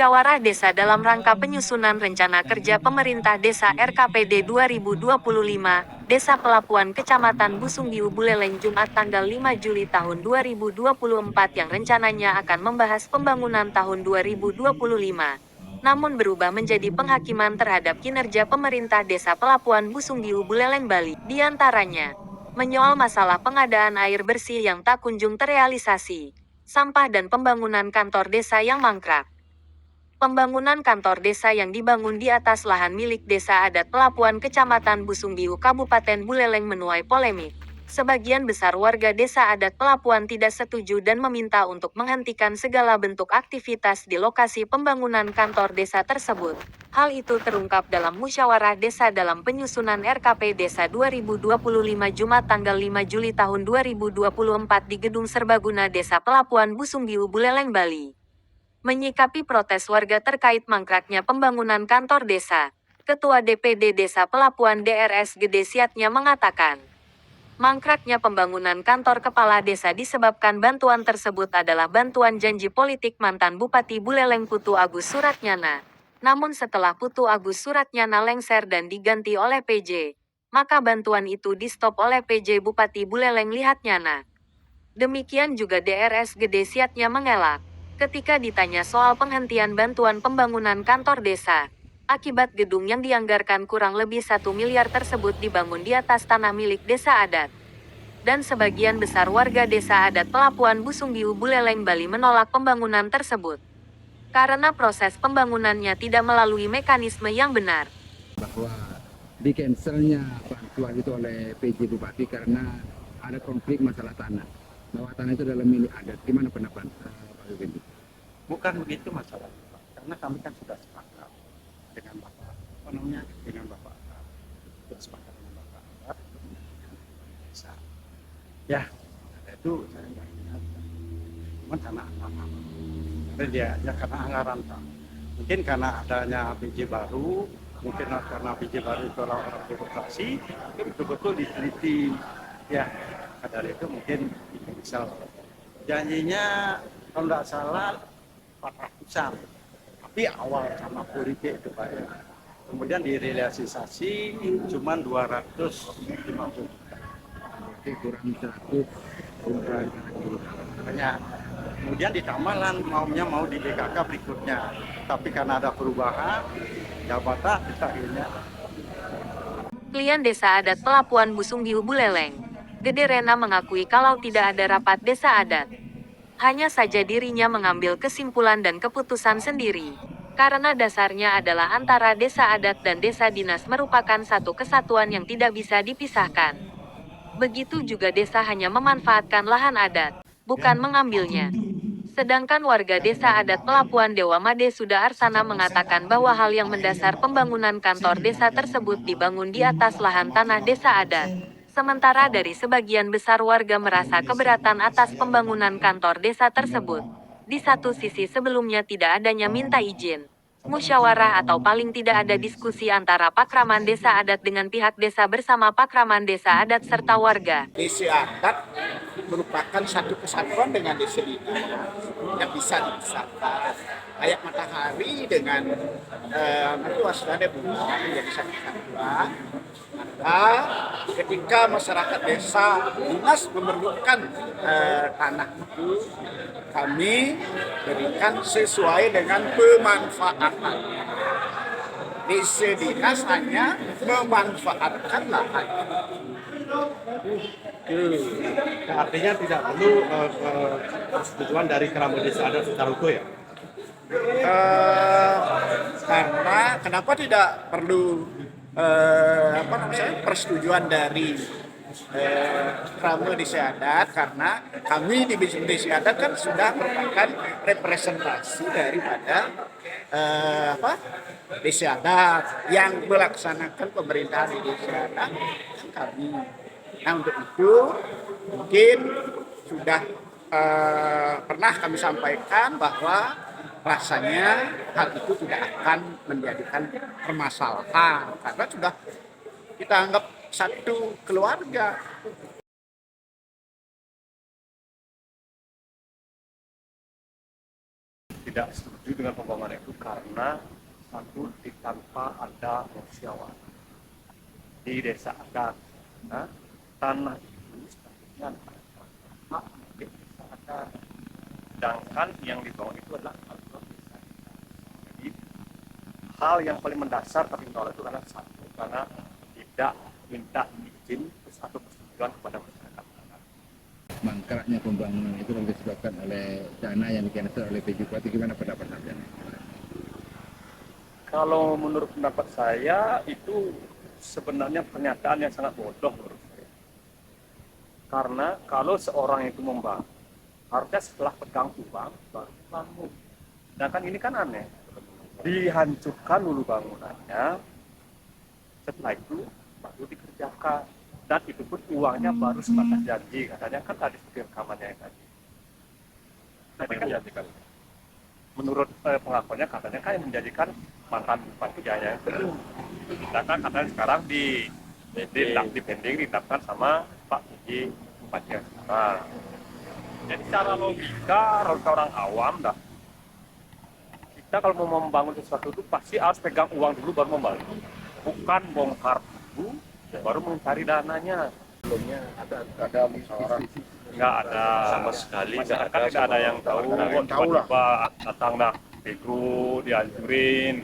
Musyawarah Desa dalam rangka penyusunan Rencana Kerja Pemerintah Desa RKPD 2025, Desa Pelapuan Kecamatan Busungbiu Buleleng Jumat tanggal 5 Juli tahun 2024 yang rencananya akan membahas pembangunan tahun 2025. Namun berubah menjadi penghakiman terhadap kinerja pemerintah Desa Pelapuan Busungbiu Buleleng Bali. Di antaranya, menyoal masalah pengadaan air bersih yang tak kunjung terrealisasi, sampah dan pembangunan kantor desa yang mangkrak. Pembangunan kantor desa yang dibangun di atas lahan milik Desa Adat Pelapuan Kecamatan Busungbiu Kabupaten Buleleng menuai polemik. Sebagian besar warga Desa Adat Pelapuan tidak setuju dan meminta untuk menghentikan segala bentuk aktivitas di lokasi pembangunan kantor desa tersebut. Hal itu terungkap dalam musyawarah desa dalam penyusunan RKP Desa 2025 Jumat tanggal 5 Juli tahun 2024 di Gedung Serbaguna Desa Pelapuan Busungbiu Buleleng Bali. Menyikapi protes warga terkait mangkraknya pembangunan kantor desa, Ketua DPD Desa Pelapuan DRS Gede Siatnya mengatakan, mangkraknya pembangunan kantor kepala desa disebabkan bantuan tersebut adalah bantuan janji politik mantan Bupati Buleleng Putu Agus Suratnyana. Namun setelah Putu Agus Suratnyana lengser dan diganti oleh PJ, maka bantuan itu di-stop oleh PJ Bupati Buleleng Lihatnyana. Demikian juga DRS Gede Siatnya mengelak ketika ditanya soal penghentian bantuan pembangunan kantor desa, akibat gedung yang dianggarkan kurang lebih 1 miliar tersebut dibangun di atas tanah milik Desa Adat. Dan sebagian besar warga Desa Adat Pelapuan Busungbiu Buleleng Bali menolak pembangunan tersebut. Karena proses pembangunannya tidak melalui mekanisme yang benar. Bahwa di cancelnya bantuan itu oleh PJ Bupati karena ada konflik masalah tanah. Bahwa tanah itu adalah milik adat. Gimana pendapat Pak Effendi? Bukan begitu masalahnya, Pak. Karena kami kan sudah sepakat dengan Bapak, dengan Bapak Adat. Sudah sepakat dengan Bapak Adat, bisa. Ya, itu saya nggak ingat. Cuma karena apa? Karena anggaran, Pak. Mungkin karena adanya PJ baru, mungkin karena PJ baru itu orang birokrasi, itu betul-betul diteliti. Ya, dari itu mungkin bisa. Janjinya kalau nggak salah 400-an, tapi awal sama politik itu Pak ya. Kemudian direalisasi cuma 250 juta. Oke, kurang 100 kurang Banyak. Kemudian ditambahlah mau di BKK berikutnya. Tapi karena ada perubahan, jabatan kita akhirnya. Klien Desa Adat Pelapuan Busungbiu Buleleng, Gede Rena mengakui kalau tidak ada rapat Desa Adat. Hanya saja dirinya mengambil kesimpulan dan keputusan sendiri. Karena dasarnya adalah antara Desa Adat dan Desa Dinas merupakan satu kesatuan yang tidak bisa dipisahkan. Begitu juga desa hanya memanfaatkan lahan adat, bukan mengambilnya. Sedangkan warga Desa Adat Pelapuan Dewa Made Suda Arsana mengatakan bahwa hal yang mendasar pembangunan kantor desa tersebut dibangun di atas lahan tanah Desa Adat. Sementara dari sebagian besar warga merasa keberatan atas pembangunan kantor desa tersebut. Di satu sisi sebelumnya tidak adanya minta izin, musyawarah atau paling tidak ada diskusi antara Pakraman Desa Adat dengan pihak desa bersama Pakraman Desa Adat serta warga. Desa Adat merupakan satu kesatuan dengan desa Dinas yang bisa dipisahkan. Kayak matahari dengan waspada bunga menjadi satu kesatuan. Maka ketika masyarakat desa Dinas memerlukan tanah itu, kami berikan sesuai dengan pemanfaatan. Desa Dinas hanya memanfaatkan lahan. Artinya tidak perlu persetujuan dari kerabat desa adat secara utuh ya? Karena kenapa tidak perlu persetujuan dari Krama Desa Adat, karena kami di Desa Adat kan sudah merupakan representasi daripada Desa Adat yang melaksanakan pemerintahan di Desa Adat kan kami. Nah untuk itu mungkin sudah pernah kami sampaikan bahwa rasanya hal itu tidak akan menjadikan permasalahan karena sudah kita anggap satu keluarga. tidak setuju dengan pembangunan itu karena satu tanpa ada musyawarah di desa adat. Nah, tanah itu statusnya hak milik desa adat. Sedangkan yang dibangun itu adalah aturan desa. Jadi hal yang paling mendasar kami menolak itu karena satu, karena tidak minta izin atau persetujuan kepada masyarakat. Mangkraknya pembangunan itu kalau disebabkan oleh dana yang di-cancel oleh PJ Bupati, gimana pendapat Anda? Kalau menurut pendapat saya itu sebenarnya pernyataan yang sangat bodoh menurut saya. Karena kalau seorang itu membangun, harusnya setelah pegang uang baru bangun. Sedangkan ini kan aneh, dihancurkan dulu bangunannya, setelah itu baru dikerjakan. Dan itu pun uangnya baru sebatas janji, katanya kan tadi seperti rekamannya yang tadi. Tapi kan menurut pengakuannya katanya kan yang menjadikan mantan bupati Jaya itu. Sedangkan katanya sekarang pending ditetapkan sama Pak Puji Bupati yang sekarang. Jadi secara logika orang awam dah, kita kalau mau membangun sesuatu itu pasti harus pegang uang dulu baru membangun, bukan bongkar dulu baru mencari dananya. Sebelumnya ada musyawarah. Nggak ada Sama sekali nggak masyarakat ada tidak ada yang tahu. sama sekali. Tiba-tiba datang dah bego dihancurin.